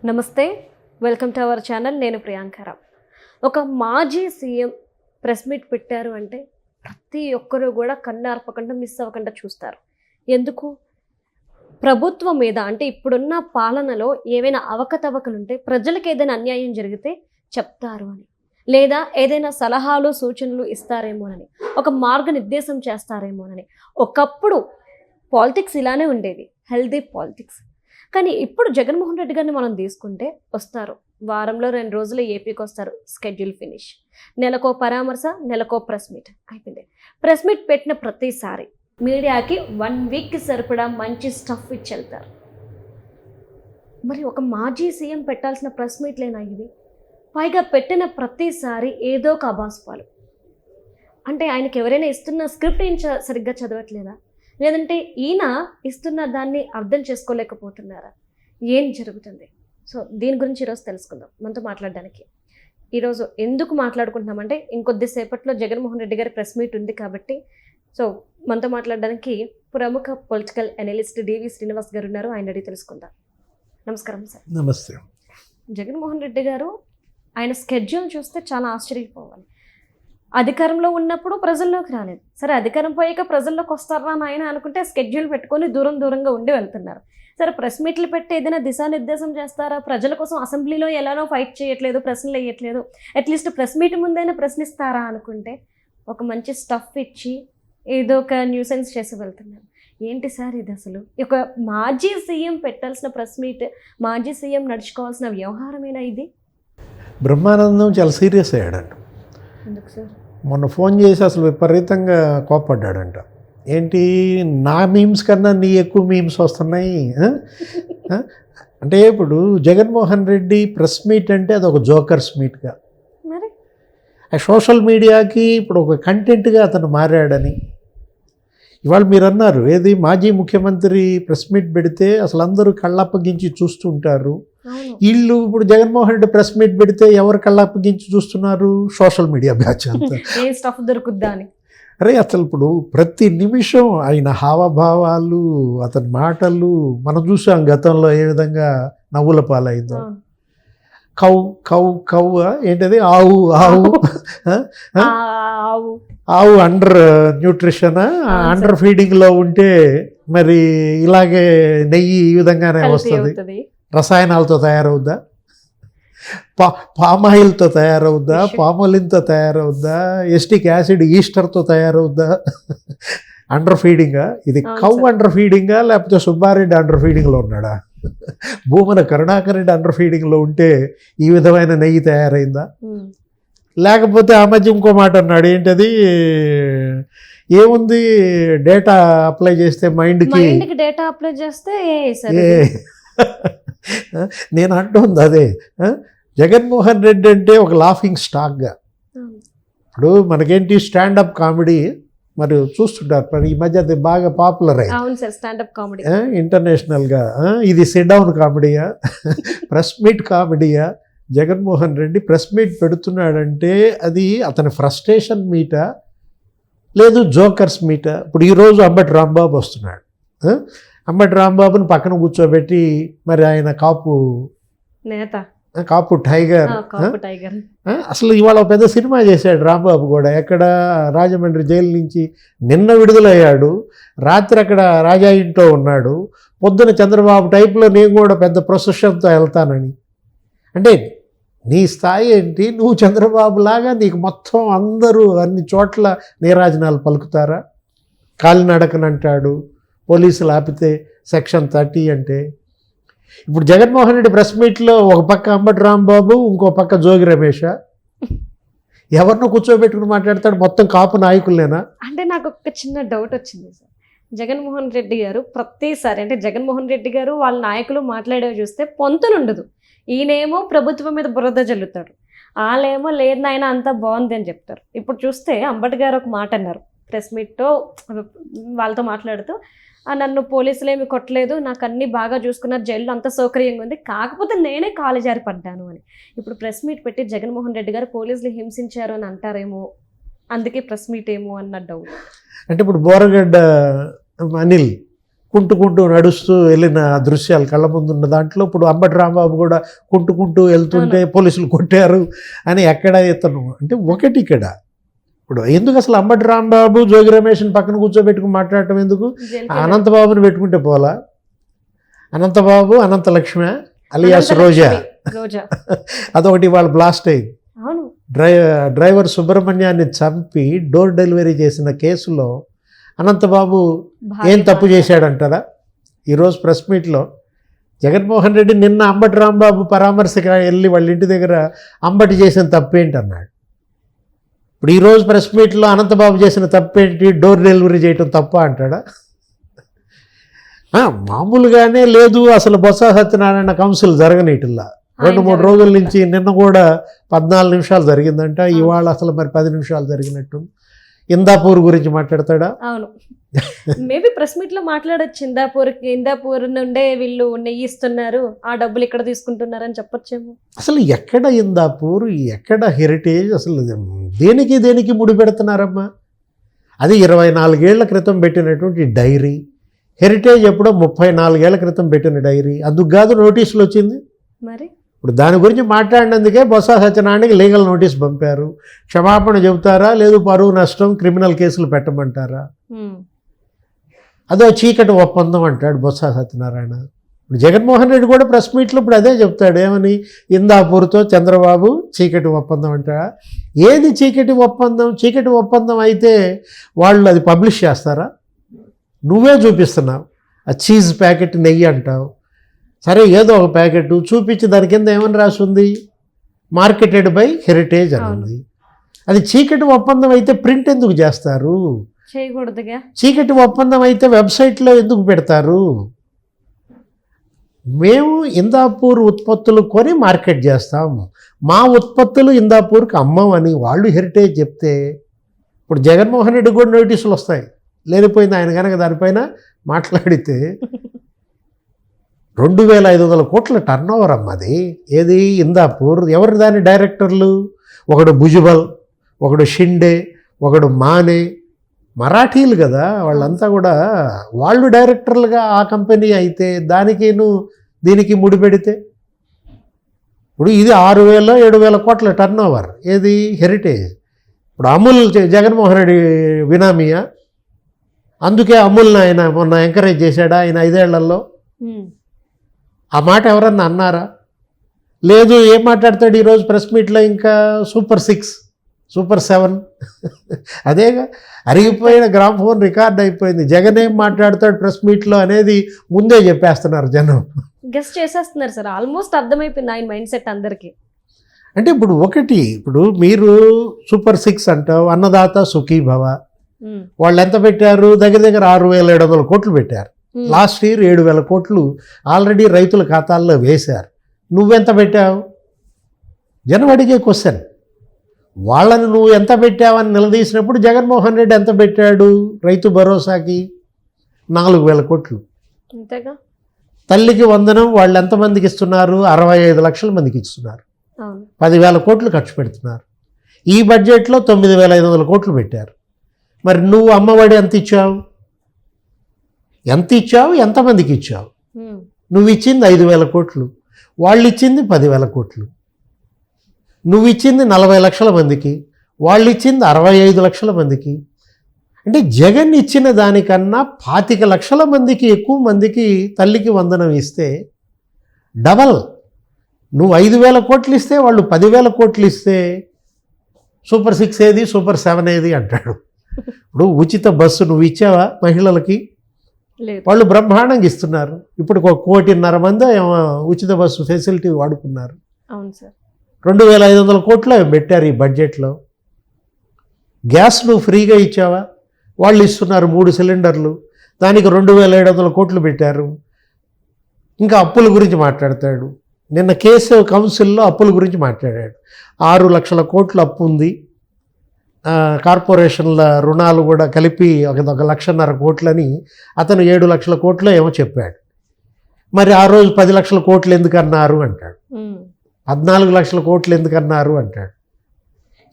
నమస్తే, welcome to our channel. నేను ప్రియాంకరావు. ఒక మాజీ సీఎం ప్రెస్ మీట్ పెట్టారు అంటే ప్రతి ఒక్కరూ కూడా కన్నార్పకుండా మిస్ అవ్వకుండా చూస్తారు. ఎందుకు? ప్రభుత్వం మీద అంటే ఇప్పుడున్న పాలనలో ఏవైనా అవకతవకలుంటే, ప్రజలకు ఏదైనా అన్యాయం జరిగితే చెప్తారు అని, లేదా ఏదైనా సలహాలు సూచనలు ఇస్తారేమోనని, ఒక మార్గనిర్దేశం చేస్తారేమోనని. ఒకప్పుడు పాలిటిక్స్ ఇలానే ఉండేది, హెల్దీ పాలిటిక్స్. కానీ ఇప్పుడు జగన్మోహన్ రెడ్డి గారిని మనం తీసుకుంటే వస్తారు, వారంలో 2 రోజులు ఏపీకి వస్తారు, స్కెడ్యూల్ ఫినిష్. నెలకో పరామర్శ, నెలకో ప్రెస్ మీట్, అయిపోయింది. ప్రెస్ మీట్ పెట్టిన ప్రతిసారి మీడియాకి 1 వీక్కి సరిపడా మంచి స్టఫ్ ఇచ్చి వెళ్తారు. మరి ఒక మాజీ సీఎం పెట్టాల్సిన ప్రెస్ మీట్లేనా ఇవి? పైగా పెట్టిన ప్రతిసారి ఏదో ఒక అబాస్పాలు. అంటే ఆయనకి ఎవరైనా ఇస్తున్న స్క్రిప్ట్ ఏం సరిగ్గా చదవట్లేదా, లేదంటే ఈయన ఇస్తున్న దాన్ని అర్థం చేసుకోలేకపోతున్నారా? ఏం జరుగుతుంది? సో దీని గురించి ఈరోజు తెలుసుకుందాం. మనతో మాట్లాడడానికి ఈరోజు ఎందుకు మాట్లాడుకుంటున్నామంటే, ఇంకొద్దిసేపట్లో జగన్మోహన్ రెడ్డి గారి ప్రెస్ మీట్ ఉంది కాబట్టి. సో మనతో మాట్లాడడానికి ప్రముఖ పొలిటికల్ అనలిస్ట్ డివి శ్రీనివాస్ గారు ఉన్నారు. ఆయన అడిగి తెలుసుకుందాం. నమస్కారం సార్. నమస్తే. జగన్మోహన్ రెడ్డి గారు ఆయన స్కెడ్యూల్ చూస్తే చాలా ఆశ్చర్యపోవాలి. అధికారంలో ఉన్నప్పుడు ప్రజల్లోకి రాలేదు. సరే, అధికారం పోయాక ప్రజల్లోకి వస్తారా అని ఆయన అనుకుంటే స్కెడ్యూల్ పెట్టుకొని దూరంగా ఉండి వెళ్తున్నారు. సరే, ప్రెస్ మీట్లు పెట్టి ఏదైనా దిశానిర్దేశం చేస్తారా? ప్రజల కోసం అసెంబ్లీలో ఎలానో ఫైట్ చేయట్లేదు, ప్రశ్నలు వేయట్లేదు, అట్లీస్ట్ ప్రెస్ మీట్ ముందైనా ప్రశ్నిస్తారా అనుకుంటే ఒక మంచి స్టఫ్ ఇచ్చి ఏదో ఒక న్యూసెన్స్ చేసి వెళ్తున్నారు. ఏంటి సార్ ఇది అసలు? ఒక మాజీ సీఎం పెట్టాల్సిన ప్రెస్ మీట్, మాజీ సీఎం నడుచుకోవాల్సిన వ్యవహారమేనా ఇది? బ్రహ్మానందం చాలా సీరియస్ అయ్యాడంట. ఎందుకు సార్? మొన్న ఫోన్ చేసి అసలు విపరీతంగా కోప్పడ్డాడంట. ఏంటి, నా మీమ్స్ కన్నా నీ ఎక్కువ మీమ్స్ వస్తున్నాయి అంటే. ఇప్పుడు జగన్మోహన్ రెడ్డి ప్రెస్ మీట్ అంటే అది ఒక జోకర్స్ మీట్గా, మరి ఆ సోషల్ మీడియాకి ఇప్పుడు ఒక కంటెంట్గా అతను మారాడని. ఇవాళ మీరు అన్నారు, ఏది మాజీ ముఖ్యమంత్రి ప్రెస్ మీట్ పెడితే అసలు అందరూ కళ్ళప్పగించి చూస్తుంటారు. వీళ్ళు ఇప్పుడు జగన్మోహన్ రెడ్డి ప్రెస్ మీట్ పెడితే ఎవరు కళ్ళప్పగించి చూస్తున్నారు? సోషల్ మీడియా బ్యాచ్ అంతా. ఏ స్టఫ్ దొరుకుద్దా అని. అరే అసలు ఇప్పుడు ప్రతి నిమిషం ఆయన హావభావాలు, అతని మాటలు మనం చూసాం గతంలో ఏ విధంగా నవ్వుల పాలైందో. కౌ కౌ కౌ ఏంటది, ఆవు ఆవు ఆవు అండర్ న్యూట్రిషన్, అండర్ ఫీడింగ్లో ఉంటే మరి ఇలాగే నెయ్యి ఈ విధంగానే వస్తుంది. రసాయనాలతో తయారవుద్దా? పామాయిల్తో తయారవుద్దా? పామోలిన్తో తయారవుద్దా? ఎస్టిక్ యాసిడ్ ఈస్టర్తో తయారవుద్దా? అండర్ ఫీడింగా ఇది? కౌ అండర్ ఫీడింగా, లేకపోతే సుబ్బారెడ్డి అండర్ ఫీడింగ్లో ఉన్నాడా? భూమన కరుణాకర్ రెడ్డి అండర్ ఫీడింగ్లో ఉంటే ఈ విధమైన నెయ్యి తయారైందా? లేకపోతే ఆ మధ్య ఇంకో మాట అన్నాడు, ఏంటది, ఏముంది, డేటా అప్లై చేస్తే మైండ్కి డేటా అప్లై చేస్తే నేను అంటుంది అదే. జగన్మోహన్ రెడ్డి అంటే ఒక లాఫింగ్ స్టాక్గా. ఇప్పుడు మనకేంటి స్టాండప్ కామెడీ మరి చూస్తుంటారు, మరి ఈ మధ్య అది బాగా పాపులర్ అయ్యింది ఇంటర్నేషనల్గా. ఇది సిట్ డౌన్ కామెడీయా, ప్రెస్ మీట్ కామెడీయా? జగన్మోహన్ రెడ్డి ప్రెస్ మీట్ పెడుతున్నాడంటే అది అతని ఫ్రస్ట్రేషన్ మీటా, లేదు జోకర్స్ మీటా? ఇప్పుడు ఈరోజు అంబటి రాంబాబు వస్తున్నాడు. అంబటి రాంబాబుని పక్కన కూర్చోబెట్టి మరి ఆయన కాపు నేత, కాపు టైగర్. అసలు ఇవాళ పెద్ద సినిమా చేశాడు రాంబాబు కూడా. ఎక్కడ, రాజమండ్రి జైలు నుంచి నిన్న విడుదలయ్యాడు. రాత్రి అక్కడ రాజా ఇంట్లో ఉన్నాడు. పొద్దున చంద్రబాబు టైప్లో నేను కూడా పెద్ద ప్రొసెషన్తో వెళ్తానని. అంటే నీ స్థాయి ఏంటి? నువ్వు చంద్రబాబు లాగా నీకు మొత్తం అందరూ అన్ని చోట్ల నీరాజనాలు పలుకుతారా? కాలినడకనంటాడు, పోలీసులు ఆపితే సెక్షన్ 30 అంటే. ఇప్పుడు జగన్మోహన్ రెడ్డి ప్రెస్ మీట్లో ఒక పక్క అంబటి రాంబాబు, ఇంకో పక్క జోగి రమేష్, ఎవరినో కూర్చోబెట్టుకుని మాట్లాడతాడు. మొత్తం కాపు నాయకులేనా? అంటే నాకు ఒక చిన్న డౌట్ వచ్చింది సార్. జగన్మోహన్ రెడ్డి గారు ప్రతిసారి, అంటే జగన్మోహన్ రెడ్డి గారు వాళ్ళ నాయకులు మాట్లాడేవి చూస్తే పొంతలు ఉండదు. ఈయనేమో ప్రభుత్వం మీద బురద జల్లుతాడు, వాళ్ళేమో లేదు నాయన అంతా బాగుంది అని చెప్తారు. ఇప్పుడు చూస్తే అంబటి గారు ఒక మాట అన్నారు ప్రెస్ మీట్తో వాళ్ళతో మాట్లాడుతూ, నన్ను పోలీసులు ఏమి కొట్టలేదు, నాకు అన్నీ బాగా చూసుకున్నారు, జైల్లో అంత సౌకర్యంగా ఉంది, కాకపోతే నేనే కాలు జారి పడ్డాను అని. ఇప్పుడు ప్రెస్ మీట్ పెట్టి జగన్మోహన్ రెడ్డి గారు పోలీసులు హింసించారు అని అంటారేమో, అందుకే ప్రెస్ మీట్ ఏమో అన్న డౌట్. అంటే ఇప్పుడు బోరగడ్డ అనిల్ కుంటుకుంటూ నడుస్తూ వెళ్ళిన దృశ్యాలు కళ్ళ ముందు ఉన్న దాంట్లో ఇప్పుడు అంబటి రాంబాబు కూడా కుంటుకుంటూ వెళ్తుంటే పోలీసులు కొట్టారు అని ఎక్కడ ఇతను అంటే ఒకటి ఇక్కడ ఇప్పుడు ఎందుకు అసలు అంబటి రాంబాబు జోగి రమేష్ని పక్కన కూర్చోబెట్టుకుని మాట్లాడటం ఎందుకు? అనంతబాబుని పెట్టుకుంటే పోలా? అనంతబాబు అనంతలక్ష్మి అలియాస్ రోజా అదొకటి వాళ్ళు బ్లాస్ట్ అయింది. డ్రైవర్ సుబ్రహ్మణ్యాన్ని చంపి డోర్ డెలివరీ చేసిన కేసులో అనంతబాబు ఏం తప్పు చేశాడంటారా? ఈరోజు ప్రెస్ మీట్లో జగన్మోహన్ రెడ్డి నిన్న అంబటి రాంబాబు పరామర్శగా వెళ్ళి వాళ్ళ ఇంటి దగ్గర అంబటి చేసిన తప్పేంటి అన్నాడు. ఇప్పుడు ఈరోజు ప్రెస్ మీట్లో అనంతబాబు చేసిన తప్పేంటి? డోర్ డెలివరీ చేయటం తప్ప అంటాడా? మామూలుగానే లేదు అసలు బొత్స సత్యనారాయణ కౌన్సిల్ జరగనీటిల్లా 2-3 రోజుల నుంచి. నిన్న కూడా 14 నిమిషాలు జరిగిందంట, ఇవాళ అసలు మరి 10 నిమిషాలు జరిగినట్టు. ఇందాపూర్ గురించి మాట్లాడతాడా? అవును, మేబీ ప్రెస్ మీట్ లో మాట్లాడచ్చు. ఇందాపూర్ నుండే వీళ్ళు నెయ్యి ఇస్తున్నారు, ఆ డబ్బులు ఇక్కడ తీసుకుంటున్నారు అని చెప్పొచ్చేమో. అసలు ఎక్కడ ఇందాపూర్, ఎక్కడ హెరిటేజ్, అసలు దేనికి ముడి పెడుతున్నారమ్మా? అది 24 ఏళ్ల క్రితం పెట్టినటువంటి డైరీ. హెరిటేజ్ ఎప్పుడో 34 ఏళ్ల క్రితం పెట్టిన డైరీ. అందుకు కాదు నోటీసులు వచ్చింది. మరి ఇప్పుడు దాని గురించి మాట్లాడినందుకే బొత్స సత్యనారాయణకి లీగల్ నోటీస్ పంపారు. క్షమాపణ చెబుతారా, లేదు పరువు నష్టం క్రిమినల్ కేసులు పెట్టమంటారా? అదో చీకటి ఒప్పందం అంటాడు బొత్స సత్యనారాయణ. ఇప్పుడు జగన్మోహన్ రెడ్డి కూడా ప్రెస్ మీట్లో ఇప్పుడు అదే చెప్తాడు. ఏమని? ఇందాపూర్తో చంద్రబాబు చీకటి ఒప్పందం అంటారా? ఏది చీకటి ఒప్పందం? చీకటి ఒప్పందం అయితే వాళ్ళు అది పబ్లిష్ చేస్తారా? నువ్వే చూపిస్తున్నావు. ఆ చీజ్ ప్యాకెట్ నెయ్యి అంటావు, సరే ఏదో ఒక ప్యాకెట్ చూపించి దాని కింద ఏమని రాసి ఉంది? మార్కెటెడ్ బై హెరిటేజ్ అని ఉంది. అది చీకటి ఒప్పందం అయితే ప్రింట్ ఎందుకు చేస్తారు? చేయకూడదుగా. చీకటి ఒప్పందం అయితే వెబ్సైట్లో ఎందుకు పెడతారు? మేము ఇందాపూర్ ఉత్పత్తులు కొని మార్కెట్ చేస్తాం, మా ఉత్పత్తులు ఇందాపూర్కి అమ్మమని వాళ్ళు హెరిటేజ్ చెప్తే ఇప్పుడు జగన్మోహన్ రెడ్డి కూడా నోటీసులు వస్తాయి. లేనిపోయింది ఆయన కనుక దానిపైన మాట్లాడితే 2500 కోట్ల టర్న్ ఓవర్ అమ్మది. ఏది? ఇందాపూర్. ఎవరు దాని డైరెక్టర్లు? ఒకడు భుజబల్, ఒకడు షిండే, ఒకడు మానే. మరాఠీలు కదా వాళ్ళంతా కూడా. వాళ్ళు డైరెక్టర్లుగా ఆ కంపెనీ అయితే దీనికి ముడిపెడితే ఇప్పుడు ఇది 6000-7000 కోట్ల టర్న్ ఓవర్. ఏది? హెరిటేజ్. ఇప్పుడు అమూల్ జగన్మోహన్ రెడ్డి బినామీయా? అందుకే అమూల్ని ఆయన మొన్న ఎంకరేజ్ చేశాడా ఆయన 5 ఏళ్లలో? ఆ మాట ఎవరన్నా అన్నారా? లేదు. ఏం మాట్లాడతాడు ఈరోజు ప్రెస్ మీట్లో? ఇంకా సూపర్ 6, సూపర్ 7 అదేగా అరిగిపోయిన గ్రామ్ఫోన్ రికార్డ్ అయిపోయింది. జగన్ ఏం మాట్లాడతాడు ప్రెస్ మీట్లో అనేది ముందే చెప్పేస్తున్నారు జనం. గెస్ట్ చేసేస్తున్నారు సార్. ఆల్మోస్ట్ అర్థమైపోయింది ఆయన మైండ్ సెట్ అందరికీ. అంటే ఇప్పుడు మీరు సూపర్ 6 అంటావు, అన్నదాత సుఖీభవ. వాళ్ళు ఎంత పెట్టారు? దగ్గర 6700 కోట్లు పెట్టారు. లాస్ట్ ఇయర్ 7000 కోట్లు ఆల్రెడీ రైతుల ఖాతాల్లో వేశారు. నువ్వెంత పెట్టావు? జనం అడిగే క్వశ్చన్. వాళ్ళని నువ్వు ఎంత పెట్టావని నిలదీసినప్పుడు జగన్మోహన్ రెడ్డి ఎంత పెట్టాడు రైతు భరోసాకి? 4000 కోట్లు. అంతేగా. తల్లికి వందనం వాళ్ళు ఎంతమందికి ఇస్తున్నారు? 65 లక్షల మందికి ఇస్తున్నారు. 10,000 కోట్లు ఖర్చు పెడుతున్నారు. ఈ బడ్జెట్లో 9500 కోట్లు పెట్టారు. మరి నువ్వు అమ్మఒడి ఎంత ఇచ్చావు? ఎంతమందికి ఇచ్చావు? నువ్వు ఇచ్చింది 5,000 కోట్లు, వాళ్ళు ఇచ్చింది 10,000 కోట్లు. నువ్వు ఇచ్చింది 40 లక్షల మందికి, వాళ్ళు ఇచ్చింది 65 లక్షల మందికి. అంటే జగన్ ఇచ్చిన దానికన్నా 25 లక్షల మందికి ఎక్కువ మందికి తల్లికి వందనం ఇస్తే డబల్. నువ్వు 5,000 కోట్లు ఇస్తే వాళ్ళు 10,000 కోట్లు ఇస్తే సూపర్ 6 ఏది, సూపర్ 7 ఏది అంటాడు. ఇప్పుడు ఉచిత బస్సు నువ్వు ఇచ్చావా మహిళలకి? వాళ్ళు బ్రహ్మాండంగా ఇస్తున్నారు. ఇప్పుడు 1.5 కోటి మంది ఉచిత బస్సు ఫెసిలిటీ వాడుకున్నారు. అవును సార్. 2500 కోట్లు పెట్టారు ఈ బడ్జెట్లో. గ్యాస్ నువ్వు ఫ్రీగా ఇచ్చావా? వాళ్ళు ఇస్తున్నారు 3 సిలిండర్లు, దానికి 2700 కోట్లు పెట్టారు. ఇంకా అప్పుల గురించి మాట్లాడతాడు. నిన్న కేసు కౌన్సిల్లో అప్పుల గురించి మాట్లాడాడు. 6 లక్షల కోట్ల అప్పు ఉంది, కార్పొరేషన్ల రుణాలు కూడా కలిపి 1,50,000 కోట్లని అతను 7 లక్షల కోట్లు ఏమో చెప్పాడు. మరి ఆ రోజు 10 లక్షల కోట్లు ఎందుకన్నారు అంటాడు, 14 లక్షల కోట్లు ఎందుకన్నారు అంటాడు.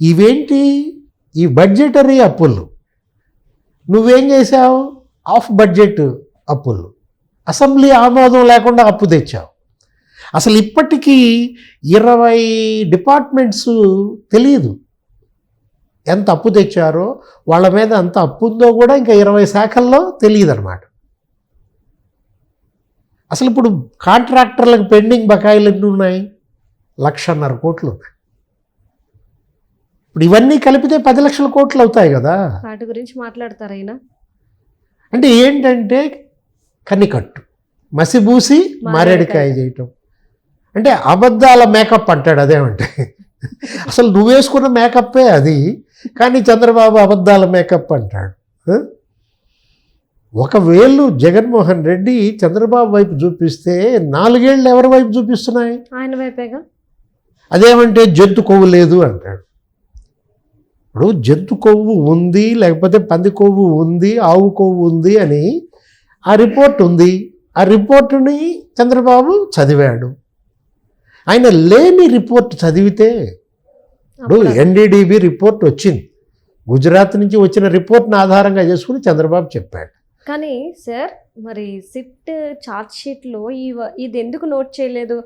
ఇవేంటి ఈ బడ్జెటరీ అప్పులు? నువ్వేం చేశావు? ఆఫ్ బడ్జెట్ అప్పులు. అసెంబ్లీ ఆమోదం లేకుండా అప్పు తెచ్చావు. అసలు ఇప్పటికీ 20 డిపార్ట్మెంట్స్ తెలియదు ఎంత అప్పు తెచ్చారో, వాళ్ళ మీద ఎంత అప్పు ఉందో కూడా ఇంకా 20 శాఖల్లో తెలియదు అనమాట. అసలు ఇప్పుడు కాంట్రాక్టర్లకు పెండింగ్ బకాయిలు ఎన్ని ఉన్నాయి? 1,50,000 కోట్లు ఉన్నాయి. ఇప్పుడు ఇవన్నీ కలిపితే 10 లక్షల కోట్లు అవుతాయి కదా. వాటి గురించి మాట్లాడతారు ఆయన. అంటే ఏంటంటే కనికట్టు, మసిబూసి మారేడికాయ చేయటం, అంటే అబద్ధాల మేకప్ అంటాడు. అదేమంటే అసలు నువ్వు వేసుకున్న మేకప్పే అది, కానీ చంద్రబాబు అబద్ధాల మేకప్ అంటాడు. ఒకవేళ జగన్మోహన్ రెడ్డి చంద్రబాబు వైపు చూపిస్తే 4 ఏళ్ళు ఎవరి వైపు చూపిస్తున్నాయి? ఆయన వైపేగా. అదేమంటే జంతు కొవ్వు లేదు అంటాడు. ఇప్పుడు జంతు కొవ్వు ఉంది, లేకపోతే పంది కొవ్వు ఉంది, ఆవు కొవ్వు ఉంది అని ఆ రిపోర్ట్ ఉంది. ఆ రిపోర్టుని చంద్రబాబు చదివాడు. ఆయన లేని రిపోర్ట్ చదివితే, ఇప్పుడు ఎన్డీడీబీ రిపోర్ట్ వచ్చింది, గుజరాత్ నుంచి వచ్చిన రిపోర్ట్ని ఆధారంగా చేసుకుని చంద్రబాబు చెప్పాడు. కానీ సార్, మరి సిట్ చార్జ్ షీట్లో ఇది ఎందుకు నోట్ చేయలేదు?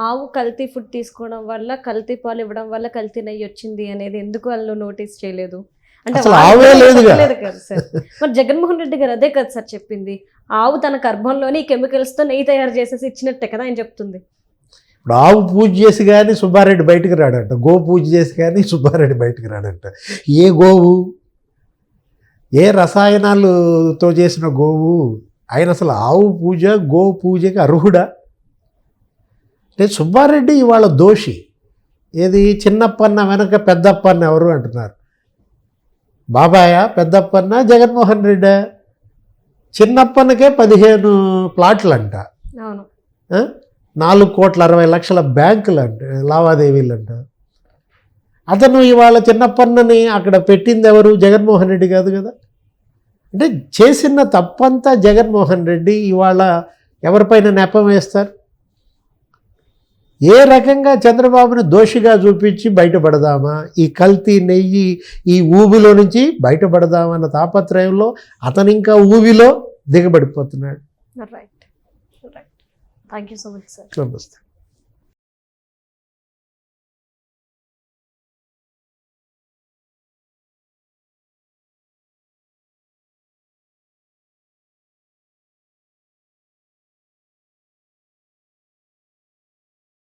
ఆవు కల్తీ ఫుడ్ తీసుకోవడం వల్ల, కల్తీ పాలు ఇవ్వడం వల్ల కల్తీ నెయ్యి వచ్చింది అనేది ఎందుకు వాళ్ళు నోటీస్ చేయలేదు? అంటే లేదు కదా సార్. మరి జగన్మోహన్ రెడ్డి గారు అదే కదా సార్ చెప్పింది, ఆవు తన గర్భంలోని కెమికల్స్తో నెయ్యి తయారు చేసేసి ఇచ్చినట్టే కదా ఆయన చెప్తుంది. ఇప్పుడు ఆవు పూజ చేసి కానీ సుబ్బారెడ్డి బయటకు రాడంట, గో పూజ చేసి కానీ సుబ్బారెడ్డి బయటకు రాడంట. ఏ గోవు, ఏ రసాయనాలతో చేసిన గోవు? ఆయన అసలు ఆవు పూజ, గో పూజకి అర్హుడా? అంటే సుబ్బారెడ్డి ఇవాళ దోషి. ఏది చిన్నప్పన్న వెనక పెద్దప్పన్న ఎవరు అంటున్నారు? బాబాయ్ పెద్దప్పన్న జగన్మోహన్ రెడ్డి. చిన్నప్పన్నకే 15 ప్లాట్లు అంట, 4,60,00,000 బ్యాంకులు అంట, లావాదేవీలు అంట. అతను ఇవాళ చిన్నప్పన్నని అక్కడ పెట్టింది ఎవరు? జగన్మోహన్ రెడ్డి కాదు కదా. అంటే చేసిన తప్పంతా జగన్మోహన్ రెడ్డి ఇవాళ ఎవరిపైన నెపం వేస్తారు? ఏ రకంగా చంద్రబాబుని దోషిగా చూపించి బయటపడదామా, ఈ కల్తీ నెయ్యి ఈ ఊబిలో నుంచి బయటపడదామా అన్న తాపత్రయంలో అతను ఇంకా ఊబిలో దిగబడిపోతున్నాడు. Right. Thank you so much sir. నమస్తే.